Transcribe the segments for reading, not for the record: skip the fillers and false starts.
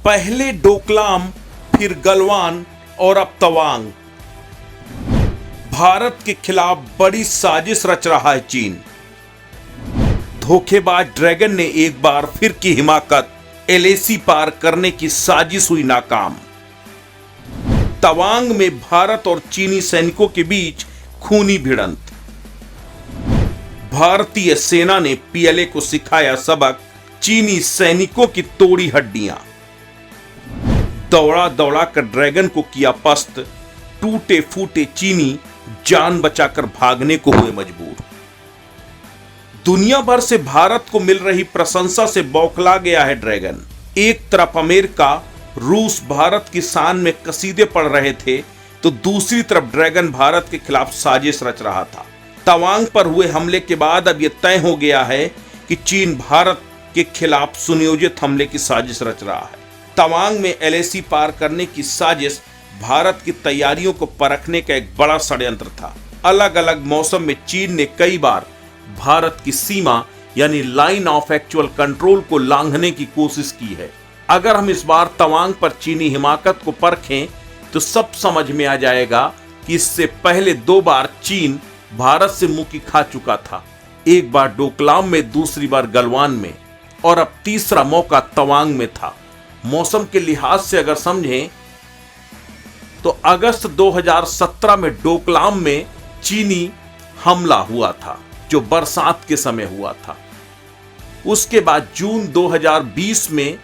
पहले डोकलाम, फिर गलवान और अब तवांग। भारत के खिलाफ बड़ी साजिश रच रहा है चीन। धोखेबाज ड्रैगन ने एक बार फिर की हिमाकत एलएसी पार करने की साजिश हुई नाकाम। तवांग में भारत और चीनी सैनिकों के बीच खूनी भिड़ंत। भारतीय सेना ने पीएलए को सिखाया सबक, चीनी सैनिकों की तोड़ी हड्डियां। दौड़ा दौड़ा कर ड्रैगन को किया पस्त, टूटे फूटे चीनी जान बचाकर भागने को हुए मजबूर। दुनिया भर से भारत को मिल रही प्रशंसा से बौखला गया है ड्रैगन। एक तरफ अमेरिका, रूस भारत की शान में कसीदे पढ़ रहे थे, तो दूसरी तरफ ड्रैगन भारत के खिलाफ साजिश रच रहा था। तवांग पर हुए हमले के बाद अब यह तय हो गया है कि चीन भारत के खिलाफ सुनियोजित हमले की साजिश रच रहा है। तवांग में एलएसी पार करने की साजिश भारत की तैयारियों को परखने का एक बड़ा षड्यंत्र था। अलग अलग मौसम में चीन ने कई बार भारत की सीमा यानी लाइन ऑफ एक्चुअल कंट्रोल को लांघने की कोशिश की है। अगर हम इस बार तवांग पर चीनी हिमाकत को परखें तो सब समझ में आ जाएगा कि इससे पहले 2 बार चीन भारत से मुंह खा चुका था। एक बार डोकलाम में, दूसरी बार गलवान में, और अब तीसरा मौका तवांग में था। मौसम के लिहाज से अगर समझें तो अगस्त 2017 में डोकलाम में चीनी हमला हुआ था, जो बरसात के समय हुआ था। उसके बाद जून 2020 में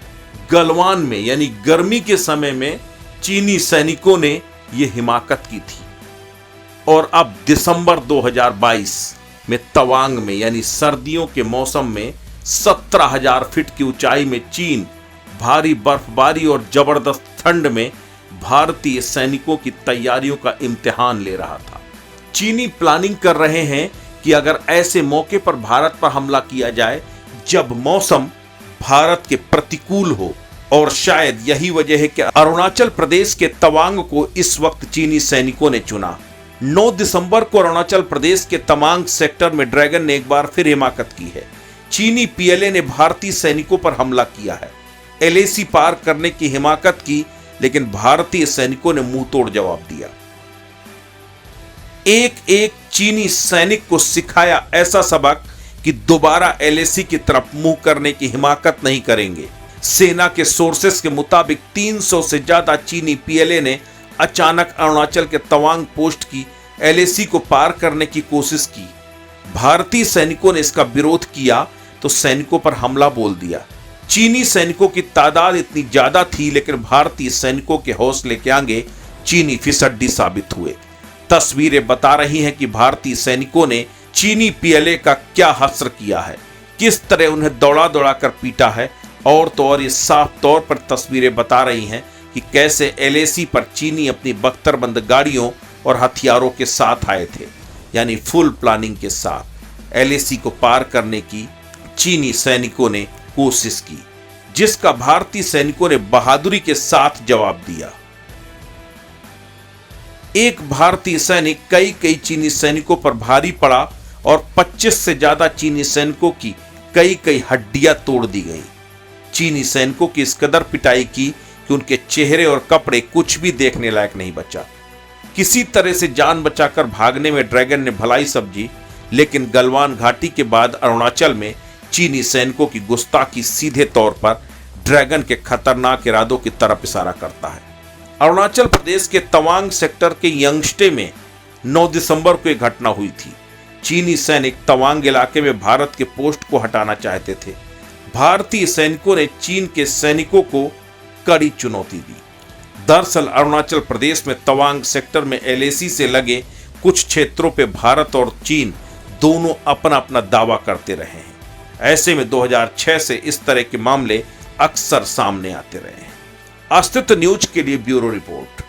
गलवान में यानी गर्मी के समय में चीनी सैनिकों ने यह हिमाकत की थी। और अब दिसंबर 2022 में तवांग में यानी सर्दियों के मौसम में 17,000 फीट की ऊंचाई में चीन भारी बर्फबारी और जबरदस्त ठंड में भारतीय सैनिकों की तैयारियों का इम्तिहान ले रहा था। चीनी प्लानिंग कर रहे हैं कि अगर ऐसे मौके पर भारत पर हमला किया जाए जब मौसम भारत के प्रतिकूल हो, और शायद यही वजह है कि अरुणाचल प्रदेश के तवांग को इस वक्त चीनी सैनिकों ने चुना। 9 दिसंबर को अरुणाचल प्रदेश के तवांग सेक्टर में ड्रैगन ने एक बार फिर हिमाकत की है। चीनी पीएलए ने भारतीय सैनिकों पर हमला किया है, एलएसी पार करने की हिमाकत की, लेकिन भारतीय सैनिकों ने मुंह तोड़ जवाब दिया। एक एक चीनी सैनिक को सिखाया ऐसा सबक कि दोबारा एलएसी की तरफ मुंह करने की हिमाकत नहीं करेंगे। सेना के सोर्सेस के मुताबिक 300 से ज्यादा चीनी पीएलए ने अचानक अरुणाचल के तवांग पोस्ट की एलएसी को पार करने की कोशिश की। भारतीय सैनिकों ने इसका विरोध किया तो सैनिकों पर हमला बोल दिया। चीनी सैनिकों की तादाद इतनी ज्यादा थी, लेकिन भारतीय सैनिकों के हौसले के आगे चीनी फिसड्डी साबित हुए। तस्वीरें बता रही हैं कि भारतीय सैनिकों ने चीनी पीएलए का क्या हश्र किया है, किस तरह उन्हें दौड़ा दौड़ा कर पीटा है। और तो और ये साफ तौर पर तस्वीरें बता रही हैं कि कैसे एलएसी पर चीनी अपनी बख्तरबंद गाड़ियों और हथियारों के साथ आए थे, यानी फुल प्लानिंग के साथ एलएसी को पार करने की चीनी सैनिकों ने कोशिश की, जिसका भारतीय सैनिकों ने बहादुरी के साथ जवाब दिया। एक भारतीय सैनिक कई चीनी सैनिकों पर भारी पड़ा और 25 से ज्यादा चीनी सैनिकों की कई हड्डियां तोड़ दी गई। चीनी सैनिकों की इस कदर पिटाई की कि उनके चेहरे और कपड़े कुछ भी देखने लायक नहीं बचा। किसी तरह से जान बचाकर भागने में ड्रैगन ने भलाई समझी, लेकिन गलवान घाटी के बाद अरुणाचल में चीनी सैनिकों की गुस्ताखी सीधे तौर पर ड्रैगन के खतरनाक इरादों की तरफ इशारा करता है। अरुणाचल प्रदेश के तवांग सेक्टर के यंगस्टे में 9 दिसंबर को एक घटना हुई थी। चीनी सैनिक तवांग इलाके में भारत के पोस्ट को हटाना चाहते थे। भारतीय सैनिकों ने चीन के सैनिकों को कड़ी चुनौती दी। दरअसल अरुणाचल प्रदेश में तवांग सेक्टर में एलएसी से लगे कुछ क्षेत्रों पे भारत और चीन दोनों अपना अपना दावा करते रहे हैं। ऐसे में 2006 से इस तरह के मामले अक्सर सामने आते रहे हैं। अस्तित्व न्यूज के लिए ब्यूरो रिपोर्ट।